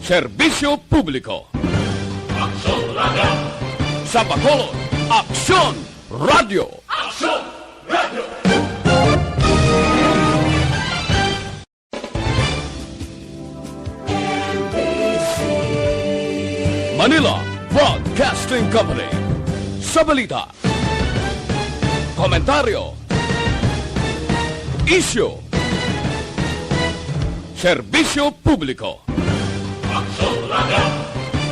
Serbisyo Publiko. Aksyon Radio! Sa Bacolod, Aksyon Radio. Aksyon Radio! Manila Broadcasting Company. Sa balita, komentaryo, isyu, serbisyo publiko. Aksyon Radio!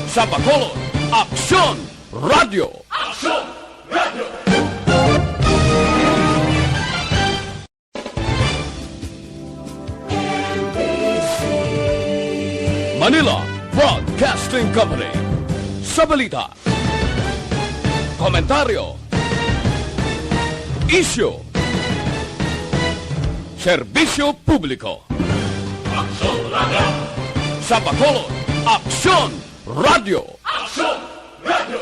Sa Bacolod, Aksyon Radio. Aksyon Radio! Manila Broadcasting Company. Sa balita, komentaryo, isyu, serbisyo publiko. Aksyon Radio! Sa Bacolod, Aksyon Radio. Aksyon Radio!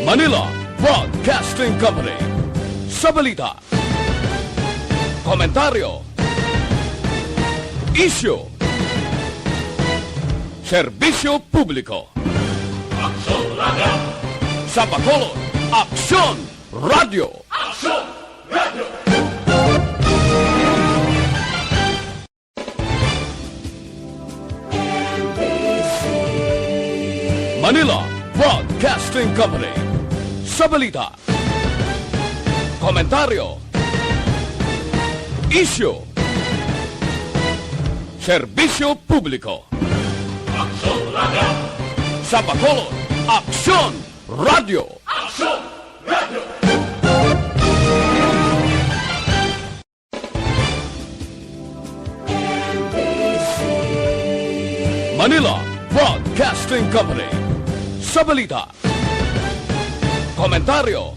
Manila Broadcasting Company. Sa balita, komentaryo, isyu, serbisyo publiko. Aksyon Radio! Sa Bacolod, Aksyon Radio. Aksyon Radio! Manila Broadcasting Company. Sa balita, komentaryo, isyu, serbisyo publiko. Aksyon Radio! Sa Bacolod, Aksyon Radio. Aksyon Radio! Manila Broadcasting Company. Sa balita, komentaryo,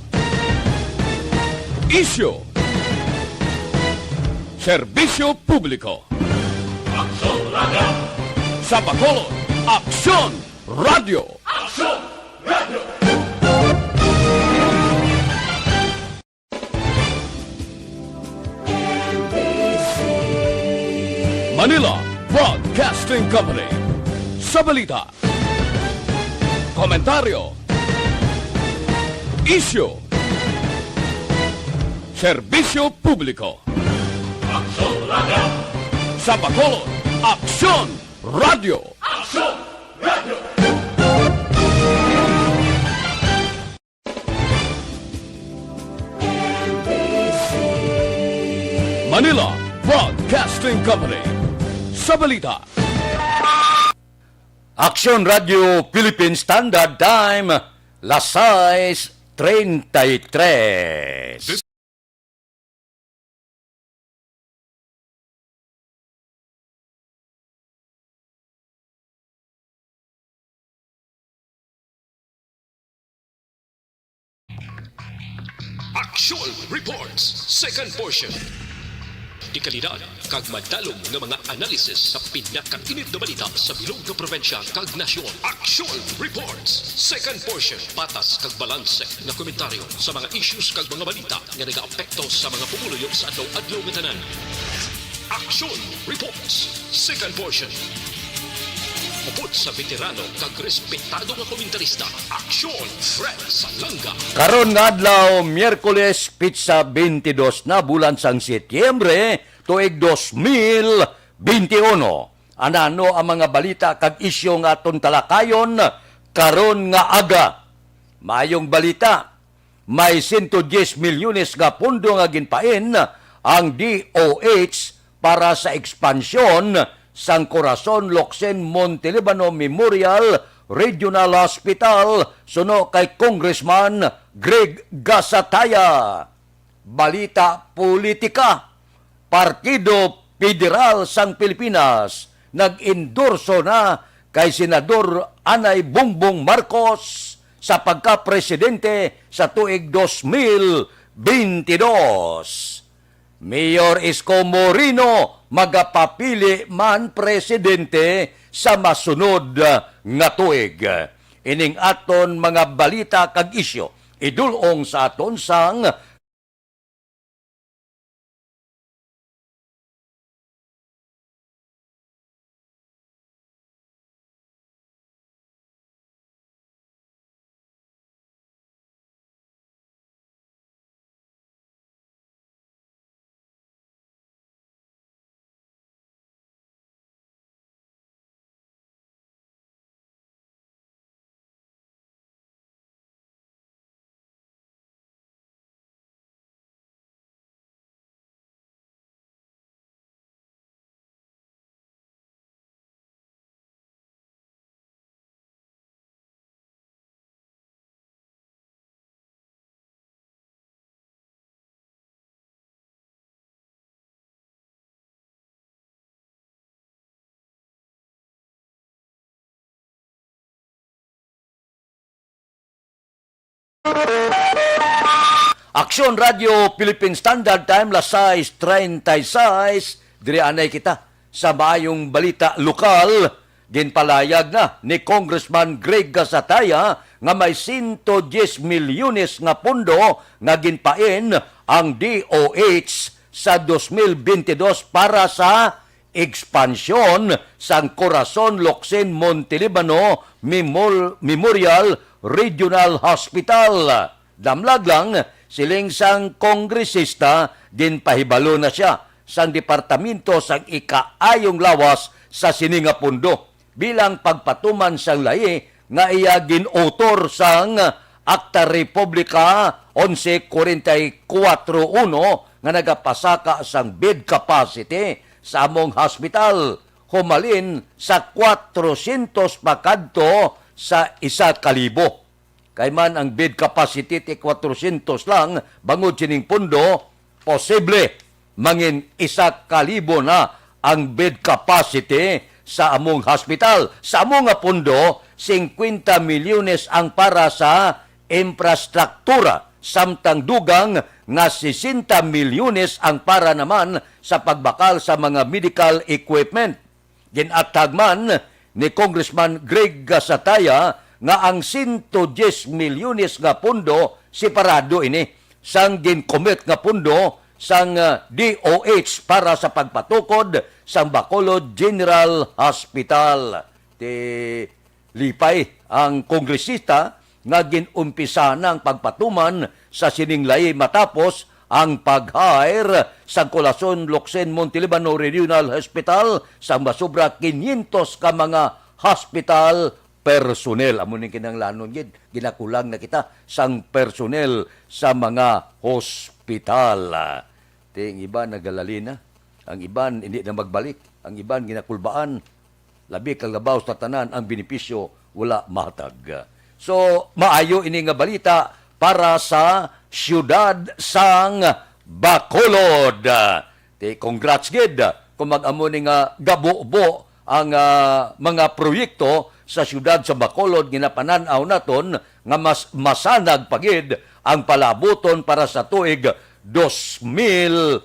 isyu, serbisyo publiko. Aksyon Radio! Sa Bacolod, Aksyon Radio. Aksyon Radio! Manila Broadcasting Company. Sa balita, komentaryo, isyu, serbisyo publiko. Aksyon Radio! Sa Bacolod, Aksyon Radio. Aksyon Radio! Manila Broadcasting Company. Sa balita, Aksyon Radio Philippine Standard Time, las 6:33. Action Reports, second portion. Di kalidad, kag madalong ng mga analisis sa pinakainit na balita sa bilog na probensya kag nasyon. Action Reports, second portion. Patas kag balanse na komentaryo sa mga issues kag mga balita nga nag-aapekto sa mga pumuluyo sa adlaw-adlaw nga tanan. Action Reports, second portion. Upod sa veterano kag respetado nga komentarista, Aksyon Fred Salanga. Karon nga adlaw, Miyerkules, Pitsa 22 na bulan sang Setyembre, tuig 2021. Anano ang mga balita kag isyu nga aton talakayon karon nga aga. Mayong balita, may 110 milyones nga pondo nga ginpain ang DOH para sa ekspansyon sang Corazon Locsin Montelibano Memorial Regional Hospital suno kay Congressman Greg Gasataya. Balita politika, Partido Federal sang Pilipinas nag-endorso na kay Senador Anay Bongbong Marcos sa pagka-presidente sa tuig 2022. Mayor Isko Moreno magapapili man presidente sa masunod nga tuig. Ining aton mga balita kag isyo idulong sa aton sang Aksyon Radio Philippine Standard Time las 6:36 diri anay kita sa maayong balita lokal. Ginpalayag na ni Congressman Greg Gasataya nga may 110 milyones nga pondo nga ginpain ang DOH sa 2022 para sa ekspansyon sang Corazon Locsin Montelibano Memorial Regional Hospital. Damlag lang siling sang kongresista ginpahibalo na siya sang departamento sang ikaayong lawas sa sininga pundo bilang pagpatuman sang lahi nga iya ginotor sang Akta Republika 1144-1 nga nagapasaka sang bed capacity sa among hospital humalin sa 400 pakadto sa 1,000. Kay man ang bed capacity ti 400 lang bangod sining pundo, posible mangin 1,000 na ang bed capacity sa among hospital. Sa among nga pundo, 50 milyones ang para sa infrastruktura, samtang dugang nga 60 milyones ang para naman sa pagbakal sa mga medical equipment. Ginatag man ni Congressman Greg Gasataya nga ang 110 milyones nga pundo separado ini sang gincommit nga pundo sang DOH para sa pagpatukod sang Bacolod General Hospital. Lipay ang kongresista nga ginumpisa ng pagpatuman sa sininglay matapos ang pag-hire sa Corazon Locsin Montelibano Regional Hospital sa masubra 500 ka mga hospital personnel. Amo ning kinahanglanon gid ginakulang na kita sang personnel sa mga hospital. Ting iba nagalalina, ang iban hindi na magbalik, ang iban ginakulbaan, labi kang labaw sa tanan ang benepisyo wala mahatag. So maayo ini nga balita para sa siyudad sang Bacolod. Congrats gid kung mag-amo ni nga gabubo ang mga proyekto sa siyudad sa Bacolod ginapananaw naton nga mas masanag pagid ang palabuton para sa tuig 2022.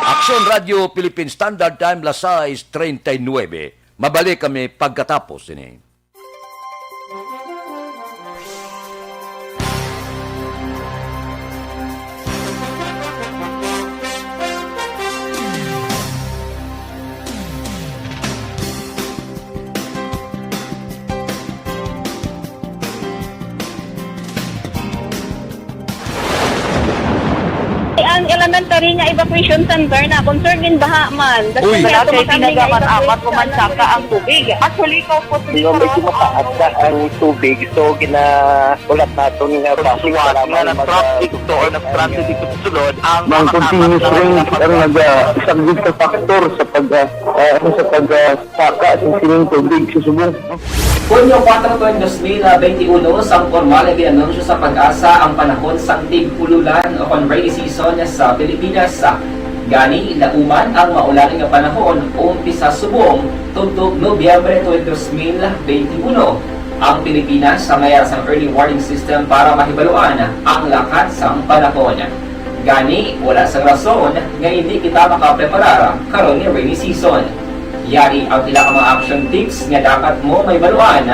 Aksyon Radio Philippine Standard Time las 6:39. Mabalik kami pagkatapos ini. Ang elementary nga evacuation center na concern din baha man. Uy. Kaya Kaya tinagaman-amat evacuation kumansaka ang tubig. Actually, ikaw po Hindi mo medyo mataas na ang tubig. So, ulat natin nga pagsuwat nga ng traffic to or ng-traffic dito sa sulod ang Mang continuous rain ang nag-isang sa factor sa pagsaka sa sining tubig sa subong. Hunyo 4 2021, sang formal ay anunsyo sa Pag-asa ang panahon sang tig-ululan o rainy season sa Pilipinas. Gani, lauman ang maulaning nga panahon umpisa subong tugtog Nobyembre 2021. Ang Pilipinas sa mayar sang early warning system para mahibaluan ang lakat sang panahon. Gani, wala sang rason nga hindi kita makapreparar karon ni rainy season. Yari ang pila ka mga action tips nga dapat mo may baluan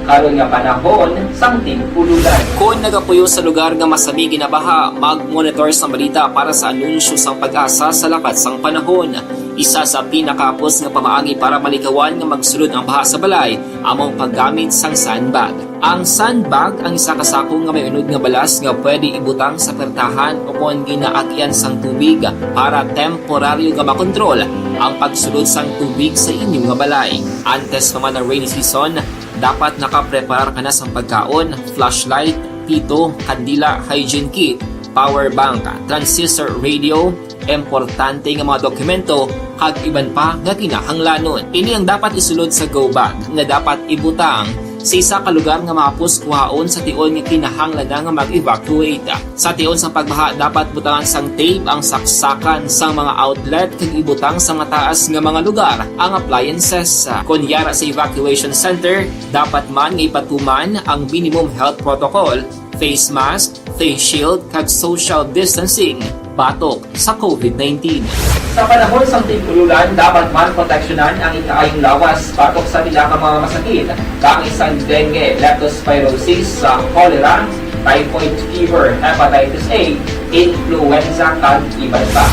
karon nga panahon sang tig-ululan. Kung nagapuyo sa lugar nga masabi ginabaha, mag-monitor sa balita para sa anunsyo sang Pag-asa sa lakat sang panahon. Isa sa pinakapos nga pamaagi para malikawan nga magsulod ang baha sa balay, among paggamit sang sandbag. Ang sandbag ang isa ka sako nga may unod nga balas nga pwede ibutang sa pertahan o kung ginaagyan sang tubig para temporaryo nga makontrol ang pagsulod sang tubig sa inyong nga balay. Antes naman ng rainy season, dapat nakaprepare ka na sa pagkaon, flashlight, pito, kandila, hygiene kit, power bank, transistor radio, importante nga mga dokumento, kag iban pa nga kinahanglanon. Ini ang dapat isulod sa go bag nga dapat ibutang sa isa ka lugar nga maapos kuhaon sa tion nga kinahanglan nga mag-evacuate. Sa tion sa pagbaha dapat butangan sang tape ang saksakan sa mga outlet kag ibutang sa mataas nga mga lugar ang appliances. Kunyara sa evacuation center, dapat man nga ipatuman ang minimum health protocol, face mask, face shield kag social distancing batok sa COVID-19. Sa panahon sa tigululan, dapat man proteksyonan ang ikaayong lawas batok sa pila ka mga masakit, kang isang dengue, leptospirosis, cholera, typhoid fever, hepatitis A, influenza kag iban pa.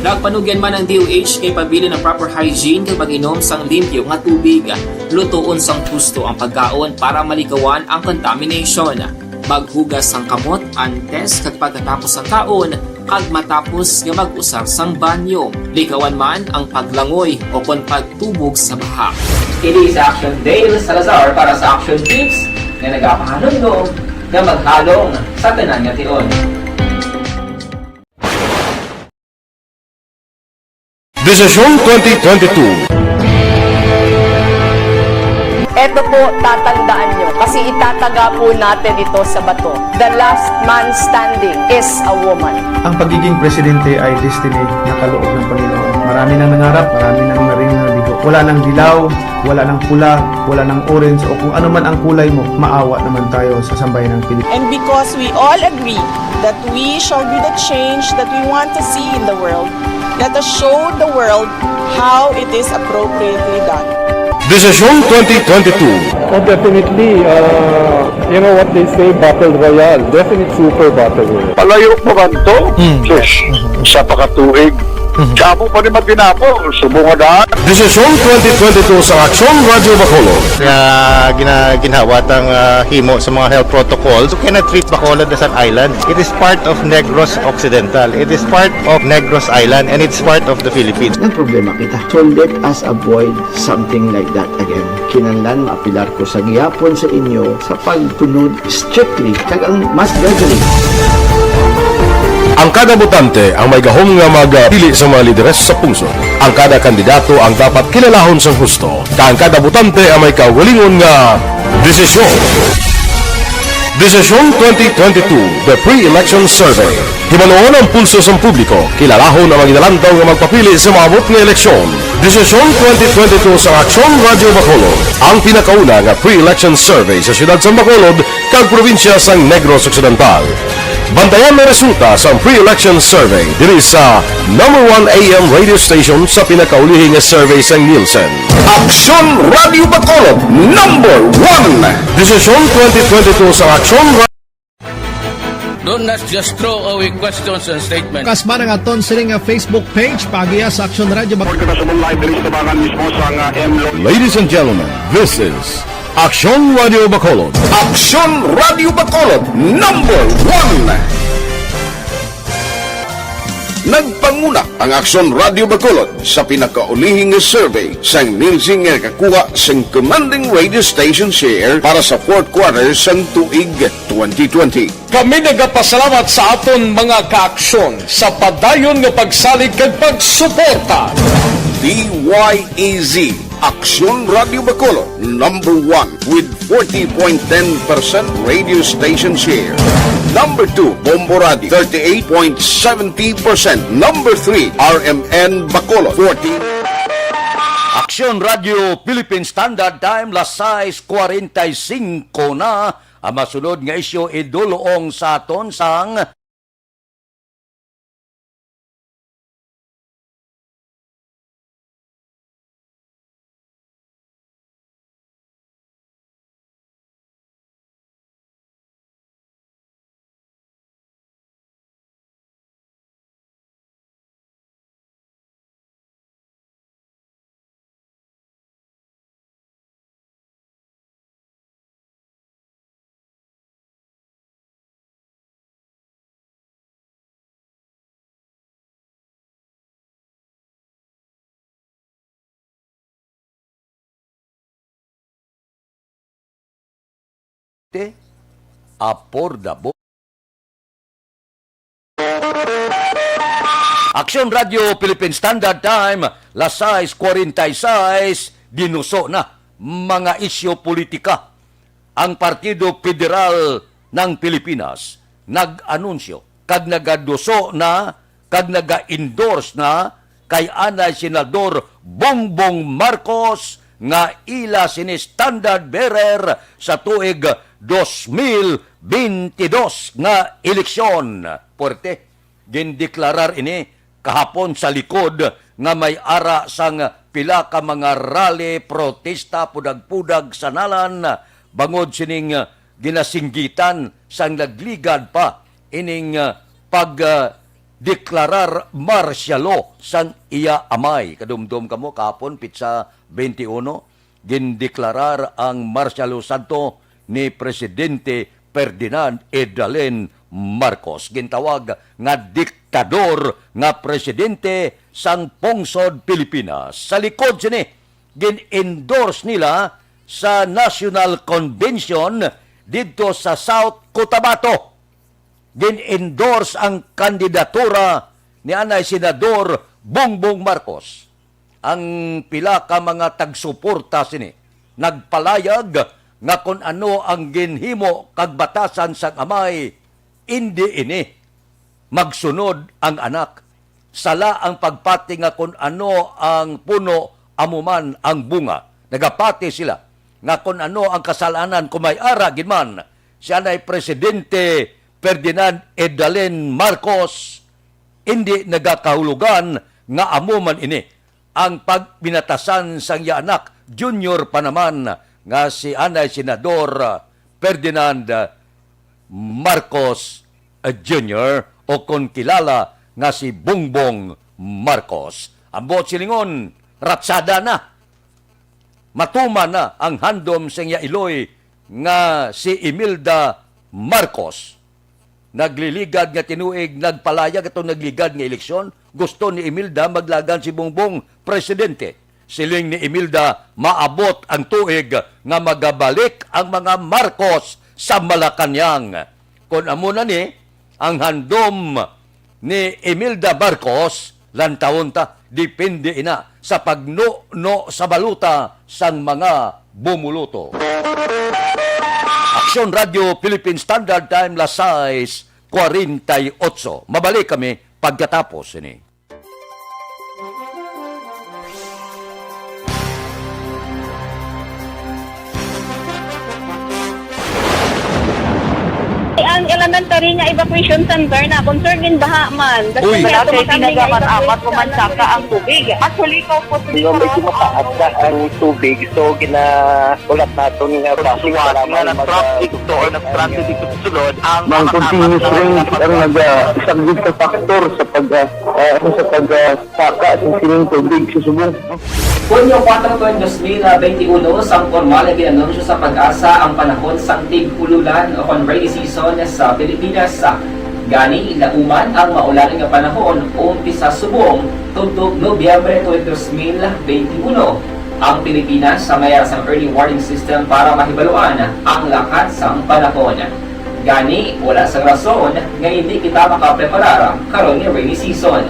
Nagpanugyan man ang DOH kay pabili ng proper hygiene kay pag-inom sang limpyo nga tubig, lutuon sang husto ang pagkaon para malikawan ang contamination. Maghugas sang kamot antes kag pagkatapos ang kaon kag matapos nga mag-usar sang banyo. Likawan man ang paglangoy o kon pagtubog sa baha. Kini sa Action Dale Salazar para sa Action Tips nga nagapahanong nga maghalong sa tanan nga tion. Desisyon 2022. Ito po, tatandaan nyo, kasi itataga po natin ito sa bato. The last man standing is a woman. Ang pagiging presidente ay destiny na kaloob ng Panginoon. Marami nang nangarap, marami nang naring nabigo. Wala nang dilaw, wala nang pula, wala nang orange, o kung ano man ang kulay mo, maawa naman tayo sa sambayan ng Pilipinas. And because we all agree that we shall be the change that we want to see in the world, let us show the world how it is appropriately done. Desisyon 2022. Oh, definitely. You know what they say, Battle Royale. Definitely super Battle Royale. Palayo pa ba ito? Yes. Sa pakatuig. Kamo pa rin matinapo. Subungadaan. Desisyon 2022 sa Aksyon Radio Bacolod. Ginhawat ang himo sa mga health protocols. You cannot treat Bacolod as an island. It is part of Negros Occidental. It is part of Negros Island and it's part of the Philippines. Ang problema kita. So let us avoid something like that again. Kinahanglan maapilar ko sa gihapon sa inyo sa pagtunod strictly kag ang mas gagaling. Ang kada botante ang may gahom nga magpili sa mga lideres sa pungsod. Ang kada kandidato ang dapat kilalahon sa husto. Ang kada botante ang may kaugalingon nga desisyon. Desisyon 2022, the pre-election survey. Himanuon ang pulso sa publiko, kilalahon ang magidalantaw nga magpapili sa maabot nga eleksyon. Desisyon 2022 sa Aksyon Radio Bacolod, ang pinakauna nga pre-election survey sa siyudad sa Bacolod kag probinsya sa Negros Occidental. Bantayan na resulta sa pre-election survey diri sa #1 AM radio station sa pinakaulihing nga survey sa Nielsen. Aksyon Radio Bacolod, #1. Desisyon 2022 sa Aksyon Radio. Do not just throw away questions and statements. Kasma nga aton sining nga Facebook page pagiya sa Aksyon Radio Bacolod. Ladies and gentlemen, this is Aksyon Radio Bacolod. Aksyon Radio Bacolod, #1. Nagpanguna ang Aksyon Radio Bacolod sa pinakaulihing survey sa Nielsen nga kakuha sa commanding radio station share para sa fourth quarter sa tuig 2020. Kami nagapasalamat sa aton mga kaaksyon sa padayon nga pagsalig kag pagsuporta. DYEZ Aksyon Radio Bacolod, #1 with 40.10% radio station share. #2, Bombo Radio, 38.70%. #3, RMN Bacolod, 40. Aksyon Radio Philippine Standard Time, las 6:45 na. Ang masunod nga isyo idulong sa aton sang affordable. Aksyon Radio Philippine Standard Time, las 6:46, dinuso na mga isyo politika. ang Partido Federal ng Pilipinas nag-anunsyo kag nagaduso na kag naga-endorse na kay anay Senador Bongbong Marcos nga ila sini standard bearer sa tuig 2022 nga eleksyon. Puerte, gindeklarar ini kahapon sa likod nga may ara sang pila ka mga rally, protesta, pudag-pudag sa nalan, bangod sining ginasinggitan sang nagligad pa ining pagdeklarar martial law sang iya amay. Kadumdum kamo kahapon pitsa 21 gindeklarar ang martial law santo ni Presidente Ferdinand Edalen Marcos. Gintawag nga diktador nga presidente sang pungsod Pilipinas. Sa likod sini gin-endorse nila sa National Convention dito sa South Cotabato. Gin-endorse ang kandidatura ni anay Senador Bongbong Marcos. Ang pila ka mga tagsuporta sini nagpalayag nga kung ano ang ginhimo kag batasan sang amay, hindi ini magsunod ang anak. Sala ang pagpati nga kung ano ang puno, amuman ang bunga. Nagapati sila nga kung ano ang kasalanan kung may ara ginman. Siya na'y Presidente Ferdinand Edalen Marcos, hindi nagakahulugan nga amuman ini ang pagpinatasan sang iya anak, junior pa naman nga si anay Senador Ferdinand Marcos Jr. o kung kilala nga si Bongbong Marcos. Ang buot silingon, ratsada na. Matuma na ang handom sa iya iloy nga si Imelda Marcos. Nagliligad nga tinuig, nagpalayag itong nagligad nga eleksyon. Gusto ni Imelda maglagan si Bongbong presidente. Siling ni Imelda maabot ang tuig nga magabalik ang mga Marcos sa Malacanang. Kung amo na ni, ang handom ni Imelda Marcos, lantawon ta, depende ina sa pagno sa baluta sang mga bumuluto. Aksyon Radio Philippine Standard Time, las 6:48. Mabalik kami pagkatapos ini. Ang elementary nga evacuation center na concern din baha man. Uy. Kaya Kaya pinagaman-apat evacuation kumansaka ang tubig. Actually, ko po So, medyo mataas na ang tubig. So, ulat natin nga traffic para traffic to or nag-traffic dito sulod ang Mang continuous rain ang nag-isagid sa factor sa pagsaka sa sining tubig sa subong. Hunyo 4, 2021, sang formal ay ginanunsyo sa Pag-asa ang panahon sang tig-ululan o kon rainy season sa Pilipinas. Gani, lauman ang maulan nga panahon umpisa subong tutok Nobyembre 2021. Ang Pilipinas sa mayroon sang early warning system para mahibaluan ang lakat sang panahon. Gani, wala sang rason nga hindi kita makapreparar karon ni rainy season.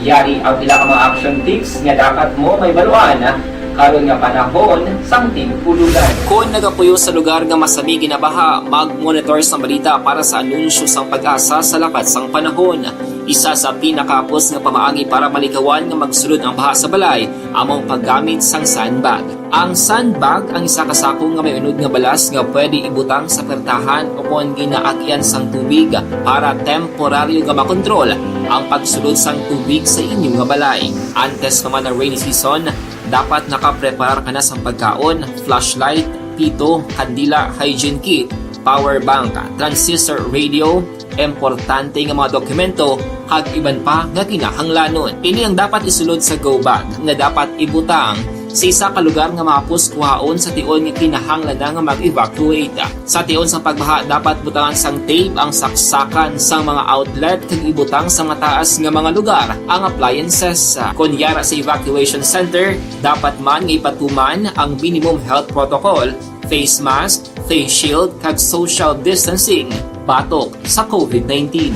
Yari ang pila ka mga action tips nga dapat mo may baluan karon nga panahon sang tig-ululan. Kung nagapuyo sa lugar nga masami ginabaha, mag-monitor sa balita para sa anunsyo sang Pag-asa sa lakat sang panahon. Isa sa pinakapos nga pamaagi para malikawan nga magsulod ang baha sa balay, among paggamit sang sandbag. Ang sandbag ang isa ka sako nga may unod nga balas nga pwede ibutang sa pertahan o kung ginaagyan sang tubig para temporaryo nga makontrol ang pagsulod sang tubig sa inyong nga balay. Antes naman ng rainy season, dapat nakapreparar ka na sa pagkaon, flashlight, pito, kandila, hygiene kit, power bank, transistor radio, importante nga mga dokumento, kag iban pa nga kinahanglanon. Ini ang dapat isulod sa go bag nga dapat ibutang sa isa ka lugar nga mapus kuhaon sa tion nga kinahanglan nga mag-evacuate. Sa tion sa pagbaha, dapat butangan sang tape ang saksakan sa mga outlet kag ibutang sa mataas nga mga lugar ang appliances. Kunyara sa evacuation center, dapat man nga ipatuman ang minimum health protocol, face mask, face shield kag social distancing batok sa COVID-19.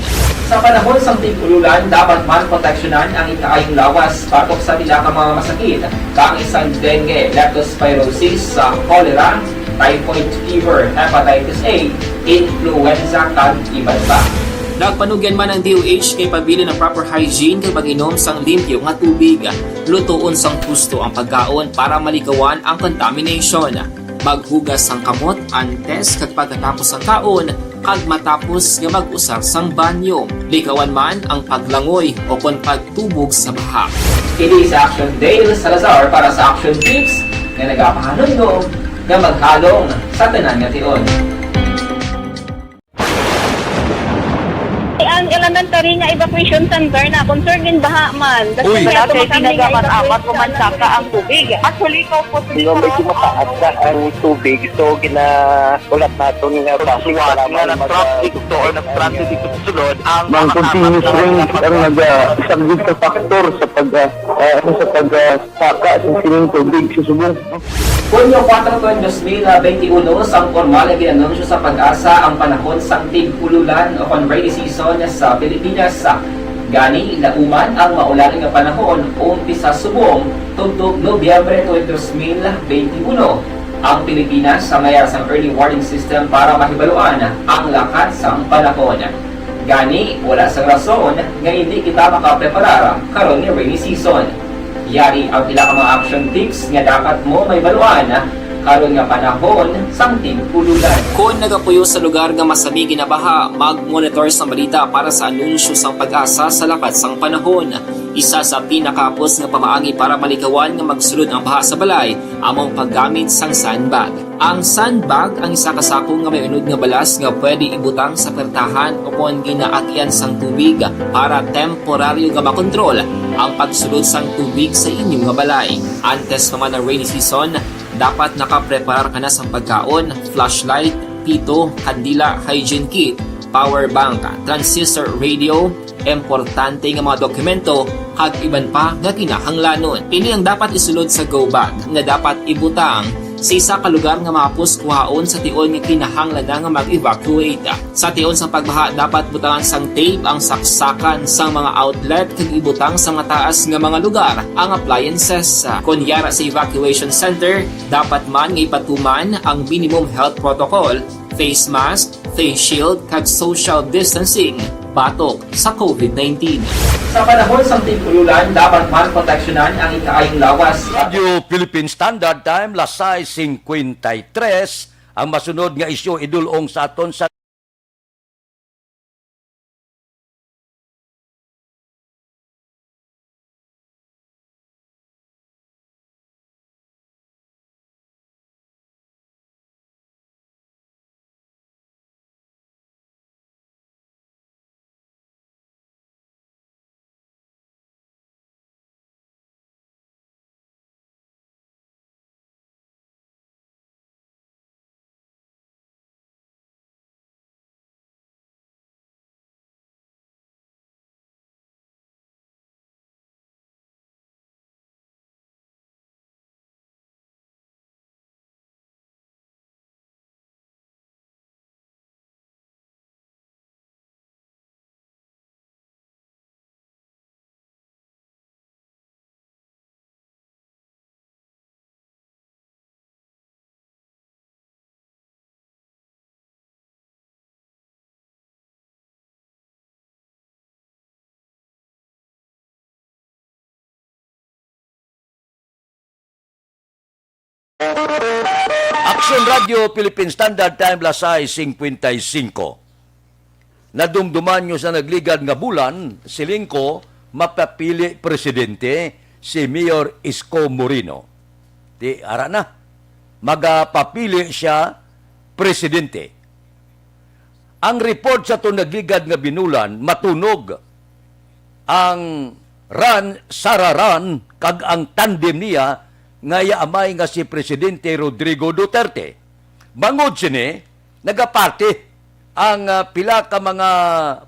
Sa panahon sa tig-ululan, dapat man proteksyonan ang ikaayong lawas batok sa nila ka mga masakit, kang isang dengue, leptospirosis, cholera, typhoid fever, hepatitis A, influenza, kag iban pa. Nagpanugyan man ang DOH kay pabili ng proper hygiene kay pag-inom sang limpyo nga tubig. Lutuon sang husto ang pagkaon para malikawan ang contamination. Maghugas sang kamot antes kag pagkatapos ang kaon kag matapos nga mag-usar sang banyo. Likawan man ang paglangoy o kon pagtubog sa baha. Kini sa Action Dale Salazar para sa Action Tips nga nagapahanong nga maghalong sa tanan nga tion. Ang elementary nga evacuation center na concern din baha man. Uy. Kasi pinagaman apat kumansaka ang tubig. Actually, ko po Yung medyo mataas na ang tubig, so ginaulat natin nga pasiwala nga ng traffic to or ng-traffic dito sa sulod. Ang continuous rain ang isang big factor sa pagsaka sa sining tubig sa subong. Hunyo 4 2021, sang formal na ginanunsyo sa Pag-asa ang panahon sang tig-ululan o rainy season sa Pilipinas. Gani, lauman ang maulan nga panahon umpisa subong tugtog Nobyembre 2021. Ang Pilipinas sa mayar sang early warning system para mahibaluan ang lakat sang panahon. Gani, wala sang rason nga hindi kita makapreparar karon ni rainy season. Yari ang pila ka mga action tips nga dapat mo may baluan karon nga panahon sang tig-ululan. Kung nagapuyo sa lugar nga masami ginabaha, mag-monitor sa balita para sa anunsyo sang Pag-asa sa lakat sang panahon. Isa sa pinakapos nga pamaagi para malikawan nga magsulod ang baha sa balay, among paggamit sang sandbag. Ang sandbag ang isa ka sako nga may unod nga balas nga pwede ibutang sa pertahan o kung ginaakyan sang tubig para temporaryo nga makontrol ang pagsulod sang tubig sa inyong nga balay. Antes naman ng rainy season, dapat nakapreparar ka na sa pagkaon, flashlight, pito, kandila, hygiene kit, power bank, transistor radio, importante nga mga dokumento, kag iban pa nga kinahanglanon. Ini ang dapat isulod sa go bag nga dapat ibutang sa isa ka lugar nga mapus kuhaon sa tion nga kinahanglan nga mag-evacuate. Sa tion sa pagbaha, dapat butangan sang tape ang saksakan sa mga outlet kag ibutang sa mataas nga mga lugar ang appliances. Kunyara sa evacuation center, dapat man nga ipatuman ang minimum health protocol, face mask, face shield kag social distancing batok sa COVID-19. Sa panahon sa tig-ululan, dapat man proteksyonan ang ikaayong lawas. Radio Philippine Standard Time, Lasay 53. Ang masunod nga isyu idulong sa aton sa Action Radio Philippine Standard Time, Lasay 55. Nadumduman nyo sa nagligad nga bulan, silingko mapapili presidente si Mayor Isko Moreno. Di ara na, magapapili siya presidente. Ang report sa itong nagligad nga binulan, matunog ang Sara-Ran kag ang tandem niya nga yaamay nga si Presidente Rodrigo Duterte. Bangod sini, nagaparte ang pila ka mga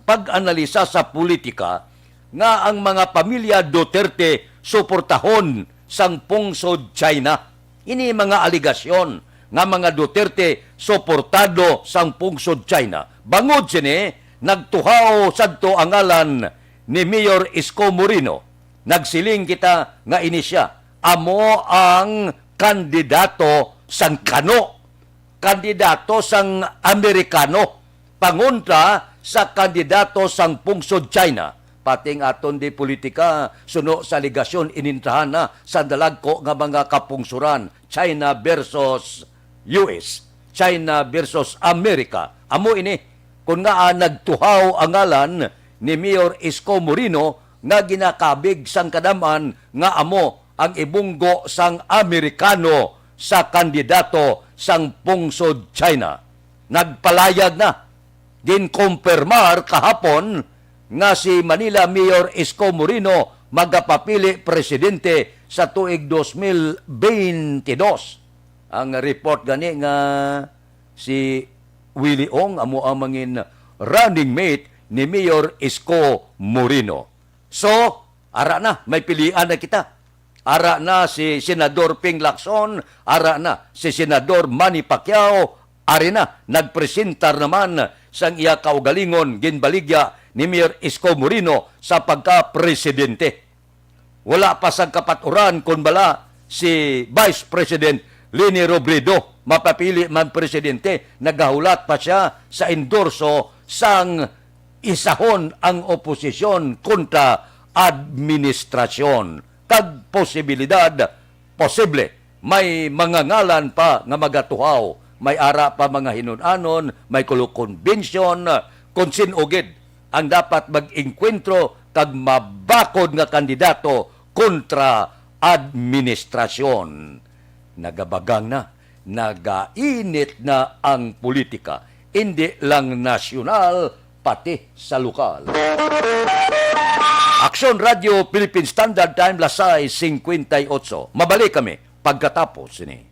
pag-analisa sa politika nga ang mga pamilya Duterte suportahon sang pungsod China. Ini mga aligasyon nga mga Duterte suportado sang pungsod China. Bangod sini, nagtuhao sadto ang ngalan ni Mayor Isko Moreno. Nagsiling kita nga inisya, amo ang kandidato sang kano kandidato sang Amerikano pangontra sa kandidato sang pungsod China. Pating aton di politika suno sa aligasyon inintrahan na sa dalagko nga mga kapungsuran, China versus US, China versus America. Amo ini kung nga nagtuhaw ang ngalan ni Mayor Isko Moreno nga ginakabig sang kadaman nga amo ang ibunggo sang Amerikano sa kandidato sang pungsod China. Nagpalayag na, ginkumpirmar kahapon nga si Manila Mayor Isko Moreno magapapili presidente sa tuig 2022. Ang report gani nga si Willie Ong amo ang mangin running mate ni Mayor Isko Moreno. So, ara na, may pilian na kita. Ara na si Senador Ping Lacson, ara na si Senador Manny Pacquiao, ari na nagpresentar naman sang iya kaugalingon ginbaligya ni Mayor Isko Moreno sa pagka-presidente. Wala pa sang kapaturan kung bala si Vice President Leni Robredo mapapili man presidente, nagahulat pa siya sa endorso sang isahon ang oposisyon kontra administrasyon. Kag posibilidad, posible, may mga ngalan pa nga magatuhaw, may ara pa mga hinunanon, may konbensyon, kung sinugid ang dapat mag-inkwentro kag mabakod nga kandidato kontra administrasyon. Nagabagang na, nagainit na ang politika, hindi lang nasyonal, pati sa lokal. Aksyon Radio Philippine Standard Time, Lasay 58. Mabalik kami pagkatapos ini.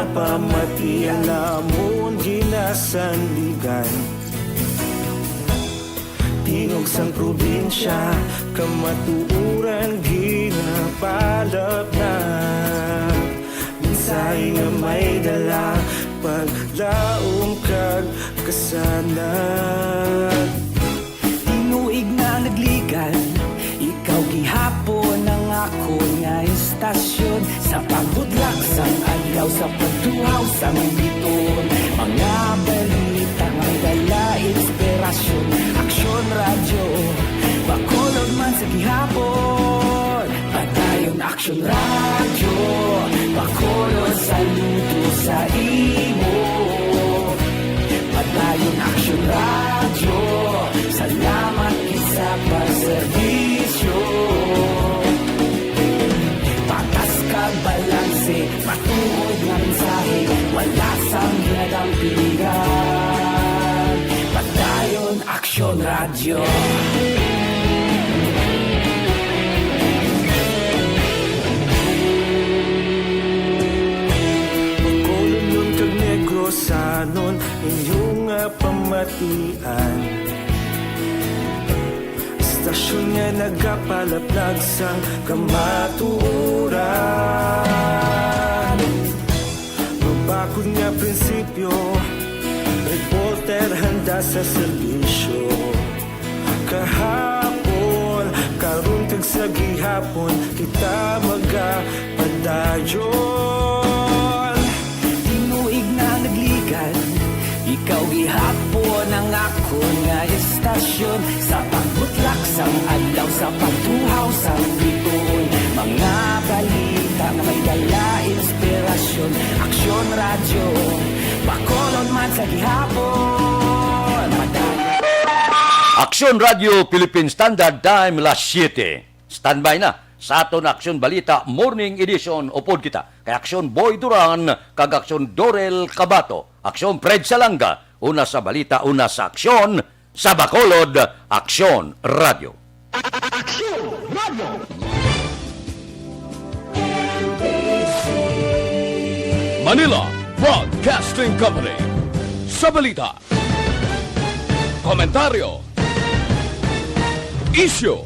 Pamatian lamon ginasandigan tingog sang probinsya kamatuuran ginapalap na minsay nga may dala paglaom kag kasanat tinuig na nagligan ikaw gihapon ang ako nga istasyon sa pagbudlak sang adlaw sa pagtuhaw sa biton mga balita nga dala inspirasyon aksyon radyo bakolod man sa gihapon padayon aksyon radyo bakolod sa luto sa imo padayon aksyon radyo salamat isa pagserbisyo patas kag balanse matuod nga mensahe wala sang ginadang pilihan padayon aksyon radyo pagkolon nun kag negrosanon inyong pamatian istasyon nga nagapalaplag sang kamatuuran mabakod nga prinsipyo reporter handa sa serbisyo kahapon karon kag sa gihapon kita magapadayon tinuig na nagligan ikaw gihapon ang ako nga istasyon sa pagbutlak sang adlaw sa pagtuhaw sang biton mga balita na may dala inspirasyon aksyon radyo bakolon man sa gihapon Aksyon Radio Philippine Standard Time, Las 7. Standby na sa aton Aksyon Balita Morning Edition. Upod kita kay Aksyon Boy Duran kag Aksyon Dorel Cabato. Aksyon Fred Salanga. Una sa balita, una sa aksyon. sa Bacolod, Aksyon Radio. Manila Broadcasting Company. Sa balita, komentaryo, issue,